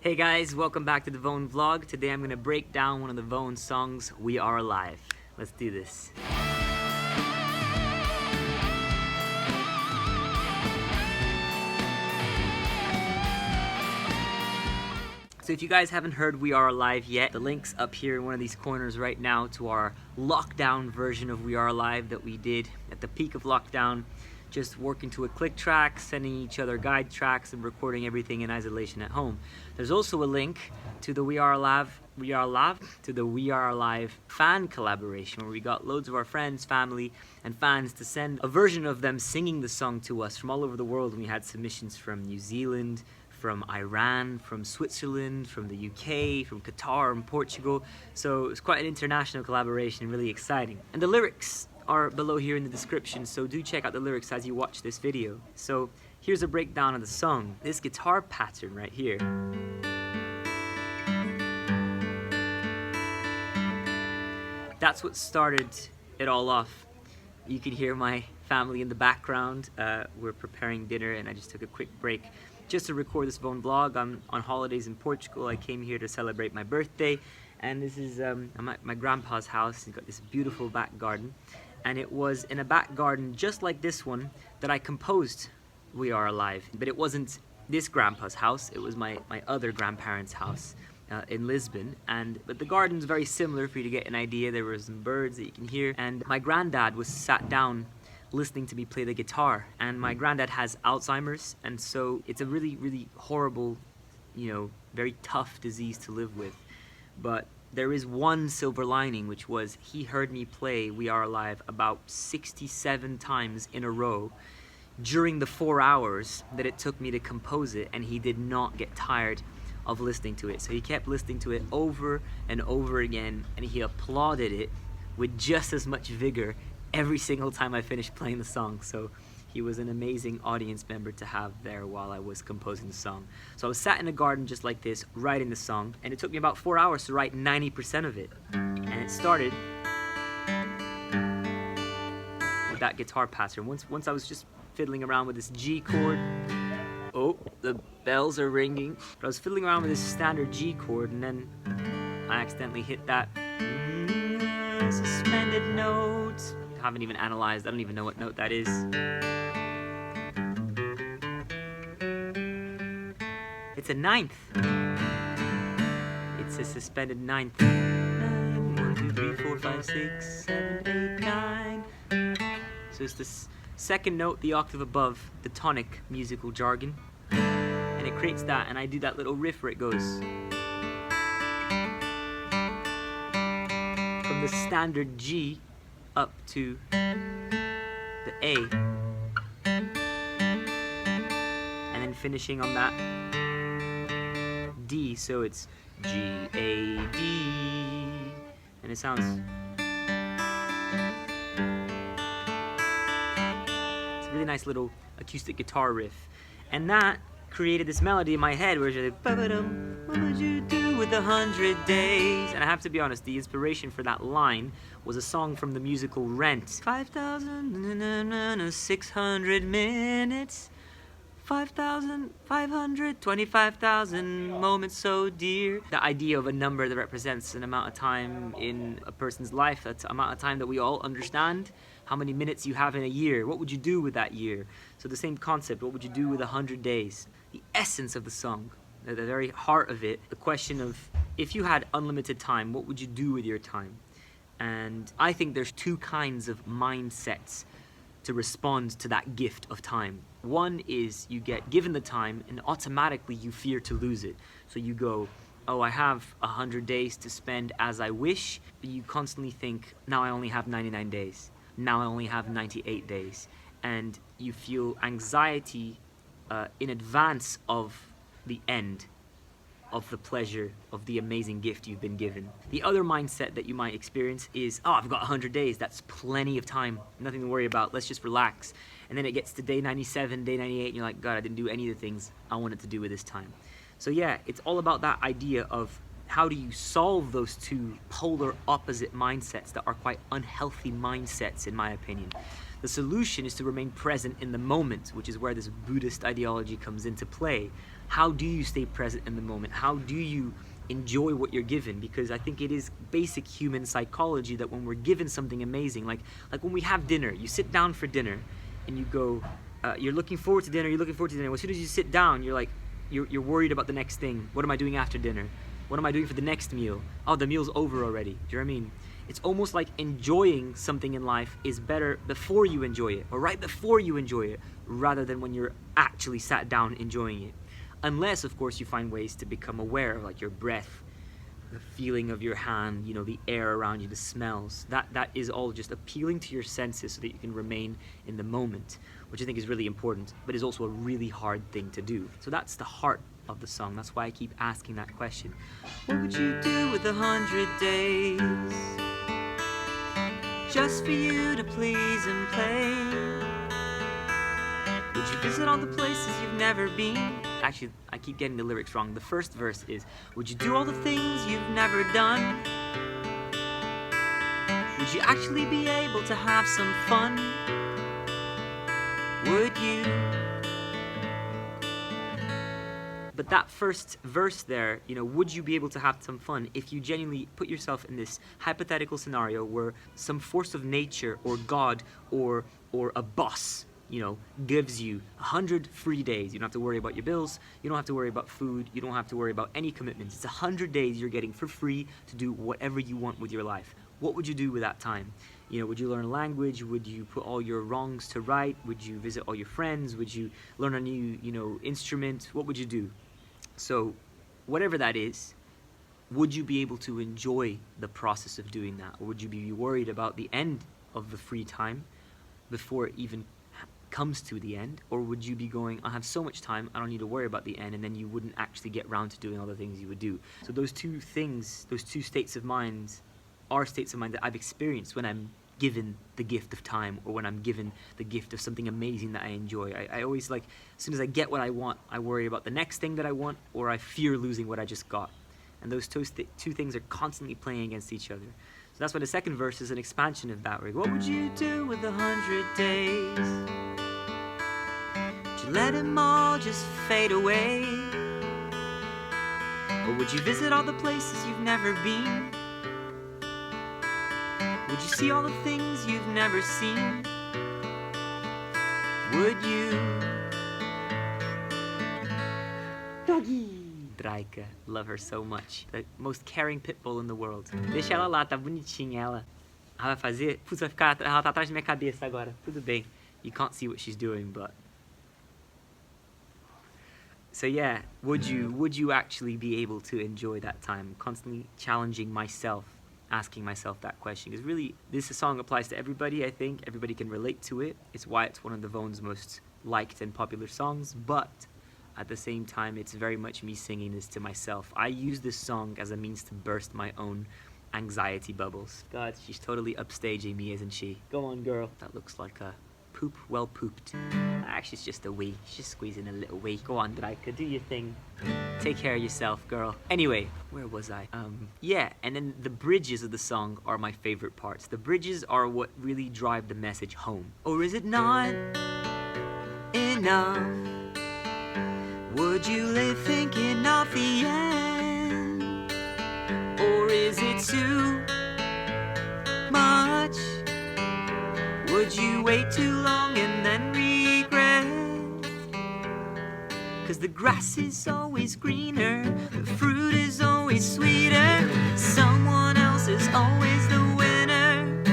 Hey guys, welcome back to the Vone vlog. Today I'm going to break down one of the Vone songs, We Are Alive. Let's do this. So if you guys haven't heard We Are Alive yet, the link's up here in one of these corners right now to our lockdown version of We Are Alive that we did at the peak of lockdown. Just working to a click track, sending each other guide tracks, and recording everything in isolation at home. There's also a link to the We Are Alive fan collaboration, where we got loads of our friends, family, and fans to send a version of them singing the song to us from all over the world. And we had submissions from New Zealand, from Iran, from Switzerland, from the UK, from Qatar and Portugal. So it's quite an international collaboration, really exciting. And the lyrics are below here in the description, so do check out the lyrics as you watch this video. So here's a breakdown of the song. This guitar pattern right here. That's what started it all off. You can hear my family in the background. We're preparing dinner and I just took a quick break just to record this Vone vlog. I'm on holidays in Portugal. I came here to celebrate my birthday, and this is I'm at my grandpa's house. He's got this beautiful back garden. And it was in a back garden just like this one that I composed We Are Alive. But it wasn't this grandpa's house, it was my other grandparents' house in Lisbon. But the garden's very similar for you to get an idea. There were some birds that you can hear. And my granddad was sat down listening to me play the guitar. And my granddad has Alzheimer's, and so it's a really, really horrible, very tough disease to live with. But there is one silver lining, which was he heard me play We Are Alive about 67 times in a row during the 4 hours that it took me to compose it, and he did not get tired of listening to it. So he kept listening to it over and over again, and he applauded it with just as much vigor every single time I finished playing the song. So he was an amazing audience member to have there while I was composing the song. So I was sat in a garden just like this, writing the song, and it took me about 4 hours to write 90% of it. And it started with that guitar pattern. Once I was just fiddling around with this G chord. Oh, the bells are ringing. But I was fiddling around with this standard G chord, and then I accidentally hit that suspended note. I haven't even analyzed, I don't even know what note that is. It's a ninth. It's a suspended ninth. 1, 2, 3, 4, 5, 6, 7, 8, 9. So it's the second note, the octave above the tonic musical jargon. And it creates that, and I do that little riff where it goes from the standard G up to the A, and then finishing on that D, so it's G, A, D, and it sounds, it's a really nice little acoustic guitar riff, and that created this melody in my head where it's like, ba-ba-dum, what would you do with 100 days? And I have to be honest, the inspiration for that line was a song from the musical Rent. 5,600 minutes, 5,500, 25,000 moments so dear. The idea of a number that represents an amount of time in a person's life, that's the amount of time that we all understand. How many minutes you have in a year, what would you do with that year? So the same concept, what would you do with 100 days? The essence of the song, the very heart of it, the question of, if you had unlimited time, what would you do with your time? And I think there's two kinds of mindsets to respond to that gift of time. One is you get given the time and automatically you fear to lose it. So you go, oh, I have 100 days to spend as I wish, but you constantly think, now I only have 99 days. Now I only have 98 days. And you feel anxiety in advance of the end of the pleasure of the amazing gift you've been given. The other mindset that you might experience is, oh, I've got 100 days, that's plenty of time, nothing to worry about, let's just relax. And then it gets to day 97, day 98, and you're like, God, I didn't do any of the things I wanted to do with this time. So yeah, it's all about that idea of how do you solve those two polar opposite mindsets that are quite unhealthy mindsets, in my opinion. The solution is to remain present in the moment, which is where this Buddhist ideology comes into play. how do you stay present in the moment? How do you enjoy what you're given? Because I think it is basic human psychology that when we're given something amazing, like when we have dinner, you sit down for dinner and you go, you're looking forward to dinner, as soon as you sit down, you're like, you're worried about the next thing. What am I doing after dinner? What am I doing for the next meal? Oh, the meal's over already. Do you know what I mean? It's almost like enjoying something in life is better before you enjoy it, or right before you enjoy it, rather than when you're actually sat down enjoying it. Unless, of course, you find ways to become aware of like your breath, the feeling of your hand, you know, the air around you, the smells. That is all just appealing to your senses so that you can remain in the moment, which I think is really important, but is also a really hard thing to do. So that's the heart of the song. That's why I keep asking that question. What would you do with 100 days? Just for you to please and play? Would you visit all the places you've never been? Actually, I keep getting the lyrics wrong. The first verse is, would you do all the things you've never done? Would you actually be able to have some fun? Would you? But that first verse there, you know, would you be able to have some fun if you genuinely put yourself in this hypothetical scenario where some force of nature or God or a boss, you know, gives you 100 free days. You don't have to worry about your bills. You don't have to worry about food. You don't have to worry about any commitments. It's 100 days you're getting for free to do whatever you want with your life. What would you do with that time? You know, would you learn a language? Would you put all your wrongs to right? Would you visit all your friends? Would you learn a new, you know, instrument? What would you do? So, whatever that is, would you be able to enjoy the process of doing that? Or would you be worried about the end of the free time before it even comes to the end? Or would you be going, I have so much time, I don't need to worry about the end, and then you wouldn't actually get round to doing all the things you would do? So those two things, those two states of mind are states of mind that I've experienced when I'm given the gift of time, or when I'm given the gift of something amazing that I enjoy. I always, like, as soon as I get what I want, I worry about the next thing that I want, or I fear losing what I just got. And those two things are constantly playing against each other. So that's why the second verse is an expansion of that. Where, what would you do with 100 days? Would you let them all just fade away? Or would you visit all the places you've never been? Would you see all the things you've never seen? Would you? Doggie! Draika, love her so much. The most caring pit bull in the world. Deixa ela lá, tá bonitinha ela. Ela vai fazer? Putz, vai ficar, ela tá atrás da minha cabeça agora. Tudo bem. You can't see what she's doing, but... So yeah, would you actually be able to enjoy that time? Constantly challenging myself, asking myself that question, because really this song applies to everybody. I think everybody can relate to it. It's why it's one of the Vone's most liked and popular songs, but at the same time it's very much me singing this to myself. I use this song as a means to burst my own anxiety bubbles. God, she's totally upstaging me, isn't she? Go on, girl. That looks like a poop well pooped. Actually, it's just a wee. She's just squeezing a little wee. Go on, Draika, do your thing. Take care of yourself, girl. Anyway, where was I? Yeah, and then the bridges of the song are my favorite parts. The bridges are what really drive the message home. Or is it not enough? Would you live thinking of the end? Or is it too much? Would you wait too long and then regret? 'Cause the grass is always greener, the fruit is always sweeter, someone else is always the winner.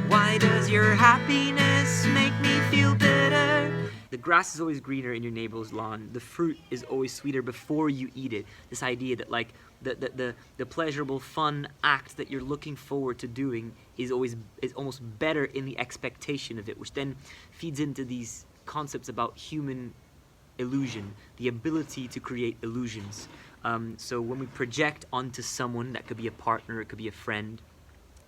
Why does your happiness make me feel better? The grass is always greener in your neighbor's lawn. The fruit is always sweeter before you eat it. This idea that, like, the pleasurable, fun act that you're looking forward to doing is almost better in the expectation of it, which then feeds into these concepts about human illusion, the ability to create illusions. So when we project onto someone, that could be a partner, it could be a friend,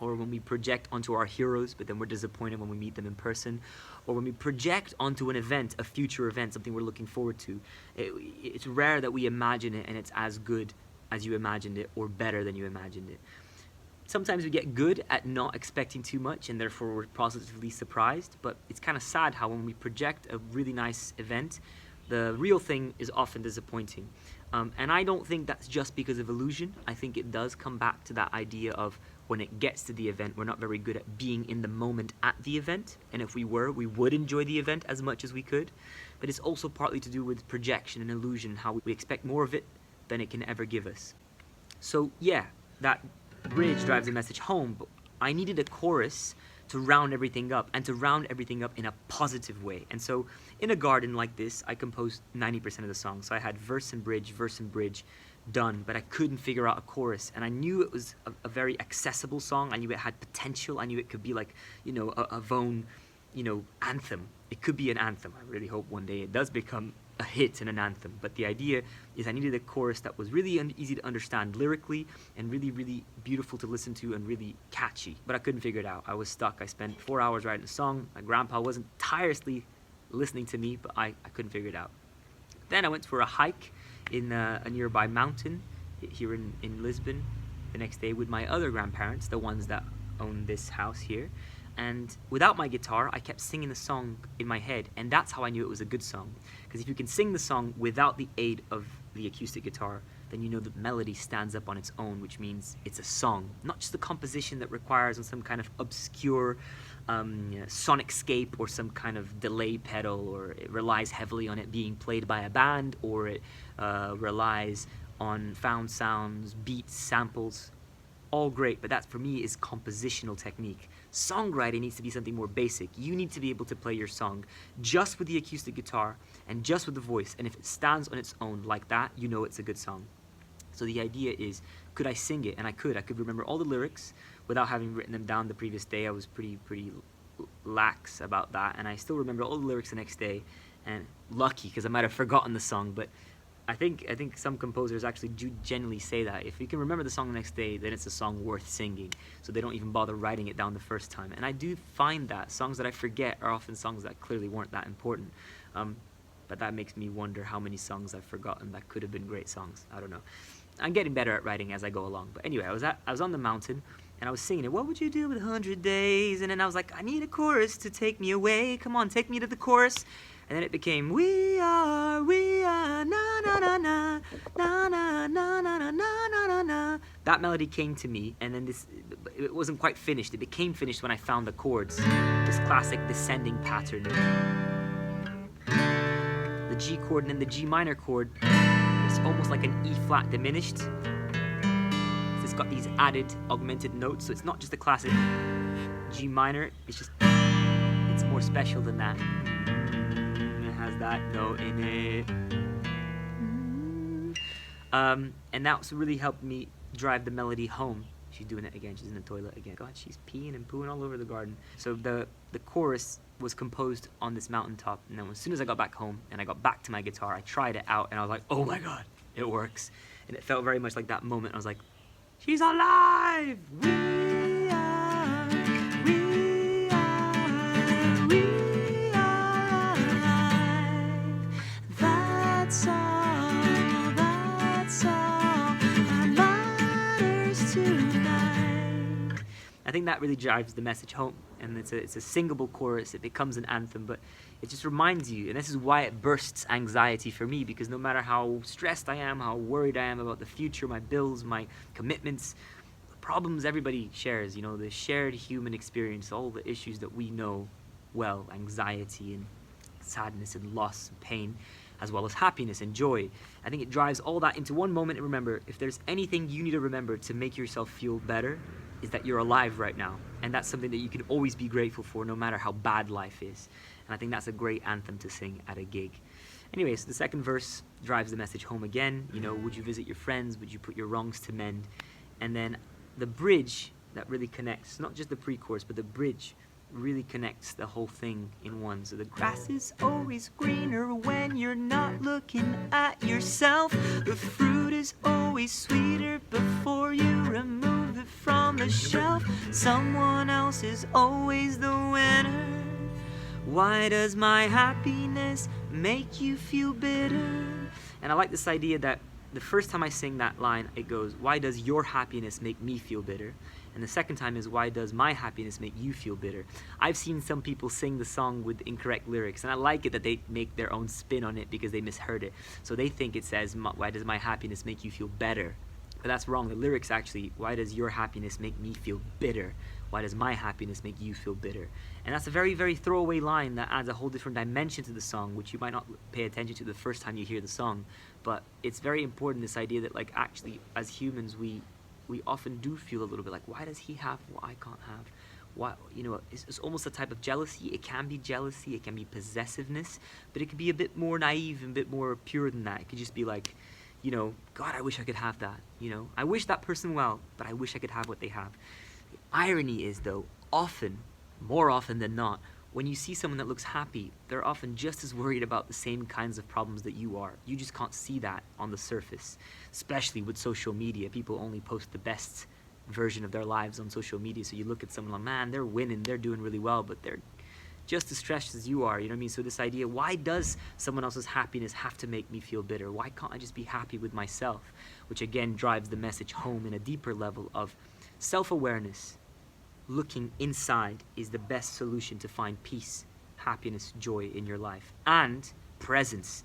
or when we project onto our heroes, but then we're disappointed when we meet them in person, or when we project onto an event, a future event, something we're looking forward to, it's rare that we imagine it and it's as good as you imagined it, or better than you imagined it. Sometimes we get good at not expecting too much, and therefore we're positively surprised, but it's kind of sad how when we project a really nice event, The real thing is often disappointing. And I don't think that's just because of illusion. I think it does come back to that idea of when it gets to the event, we're not very good at being in the moment at the event. And if we were, we would enjoy the event as much as we could. But it's also partly to do with projection and illusion, how we expect more of it than it can ever give us. So yeah, that bridge drives the message home, but I needed a chorus to round everything up, and to round everything up in a positive way. And so in a garden like this, I composed 90% of the song. So I had verse and bridge done, but I couldn't figure out a chorus. And I knew it was a very accessible song. I knew it had potential. I knew it could be like, a Vone, anthem. It could be an anthem. I really hope one day it does become a hit and an anthem. But the idea is I needed a chorus that was really easy to understand lyrically and really, really beautiful to listen to and really catchy. But I couldn't figure it out. I was stuck. I spent 4 hours writing a song. My grandpa wasn't tirelessly listening to me, but I couldn't figure it out. Then I went for a hike in a nearby mountain here in Lisbon the next day with my other grandparents, the ones that own this house here. And without my guitar, I kept singing the song in my head, and that's how I knew it was a good song. Because if you can sing the song without the aid of the acoustic guitar, then you know the melody stands up on its own, which means it's a song, not just a composition that requires some kind of obscure sonicscape or some kind of delay pedal, or it relies heavily on it being played by a band, or it relies on found sounds, beats, samples. All great, but that for me is compositional technique. Songwriting needs to be something more basic. You need to be able to play your song just with the acoustic guitar and just with the voice, and if it stands on its own like that, you know it's a good song. So the idea is, could I sing it? And I could remember all the lyrics without having written them down the previous day. I was pretty lax about that, and I still remember all the lyrics the next day, and lucky, because I might have forgotten the song, but I think some composers actually do genuinely say that if you can remember the song the next day, then it's a song worth singing. So they don't even bother writing it down the first time. And I do find that songs that I forget are often songs that clearly weren't that important. But that makes me wonder how many songs I've forgotten that could have been great songs. I don't know. I'm getting better at writing as I go along. But anyway, I was on the mountain and I was singing it. What would you do with 100 days? And then I was like, I need a chorus to take me away. Come on, take me to the chorus. And then it became, we are, na na na na, na na na na na na na na. That melody came to me, and then it wasn't quite finished. It became finished when I found the chords. This classic descending pattern. The G chord and then the G minor chord. It's almost like an E flat diminished. So it's got these added augmented notes, so it's not just a classic G minor, it's more special than that. Has that note in it. And that's really helped me drive the melody home. She's doing it again. She's in the toilet again. God, she's peeing and pooing all over the garden. So the chorus was composed on this mountaintop. And then as soon as I got back home and I got back to my guitar, I tried it out and I was like, oh my God, it works. And it felt very much like that moment. I was like, she's alive! We are, we are, we are. That's all that matters tonight. I think that really drives the message home, and it's a singable chorus. It becomes an anthem, but it just reminds you, and this is why it bursts anxiety for me, because no matter how stressed I am, how worried I am about the future, my bills, my commitments, the problems everybody shares, the shared human experience, all the issues that we know well, anxiety and sadness and loss and pain, as well as happiness and joy. I think it drives all that into one moment. And remember, if there's anything you need to remember to make yourself feel better, is that you're alive right now. And that's something that you can always be grateful for, no matter how bad life is. And I think that's a great anthem to sing at a gig. Anyways, the second verse drives the message home again. Would you visit your friends? Would you put your wrongs to mend? And then the bridge that really connects, not just the pre-chorus, but the bridge really connects the whole thing in one. So the grass is always greener when you're not looking at yourself. The fruit is always sweeter before you remove it from the shelf. Someone else is always the winner. Why does my happiness make you feel bitter? And I like this idea that the first time I sing that line, it goes, why does your happiness make me feel bitter? And the second time is, why does my happiness make you feel bitter? I've seen some people sing the song with incorrect lyrics, and I like it that they make their own spin on it because they misheard it. So they think it says, why does my happiness make you feel better? But that's wrong. The lyrics actually, why does your happiness make me feel bitter? Why does my happiness make you feel bitter? And that's a very, very throwaway line that adds a whole different dimension to the song, which you might not pay attention to the first time you hear the song. But it's very important, this idea that, like, actually, as humans, we often do feel a little bit like, why does he have what I can't have? Why, it's almost a type of jealousy. It can be jealousy, it can be possessiveness, but it can be a bit more naive and a bit more pure than that. It could just be like, God, I wish I could have that. I wish that person well, but I wish I could have what they have. The irony is, though, often, more often than not, when you see someone that looks happy, they're often just as worried about the same kinds of problems that you are. You just can't see that on the surface, especially with social media. People only post the best version of their lives on social media, so you look at someone like, man, they're winning, they're doing really well, but they're just as stressed as you are, you know what I mean? So this idea, why does someone else's happiness have to make me feel bitter? Why can't I just be happy with myself? Which again drives the message home in a deeper level of self-awareness. Looking inside is the best solution to find peace, happiness, joy in your life. And presence,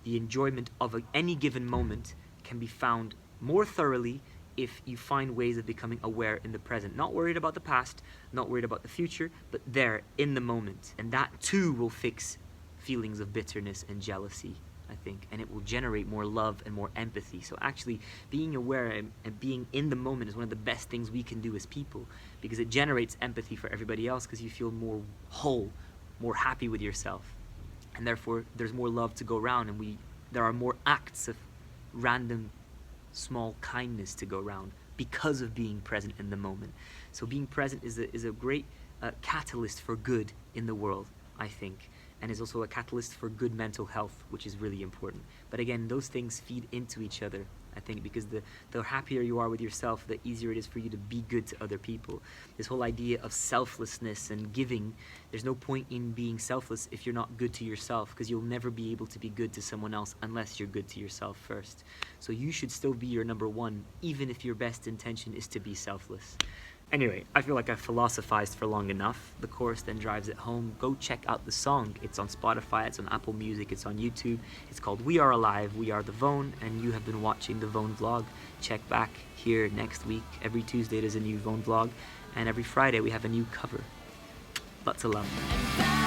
the enjoyment of any given moment, can be found more thoroughly if you find ways of becoming aware in the present. Not worried about the past, not worried about the future, but there, in the moment. And that too will fix feelings of bitterness and jealousy, I think. And it will generate more love and more empathy. So actually, being aware and being in the moment is one of the best things we can do as people, because it generates empathy for everybody else, because you feel more whole, more happy with yourself. And therefore, there's more love to go around, and there are more acts of random small kindness to go around because of being present in the moment. So being present is a great catalyst for good in the world, I think, and is also a catalyst for good mental health, which is really important. But again, those things feed into each other, I think, because the happier you are with yourself, the easier it is for you to be good to other people. This whole idea of selflessness and giving, there's no point in being selfless if you're not good to yourself, because you'll never be able to be good to someone else unless you're good to yourself first. So you should still be your number one, even if your best intention is to be selfless. Anyway, I feel like I've philosophized for long enough. The chorus then drives it home. Go check out the song. It's on Spotify, it's on Apple Music, it's on YouTube. It's called We Are Alive, We Are the Vone, and you have been watching the Vone vlog. Check back here next week. Every Tuesday there's a new Vone vlog, and every Friday we have a new cover. Lots of love.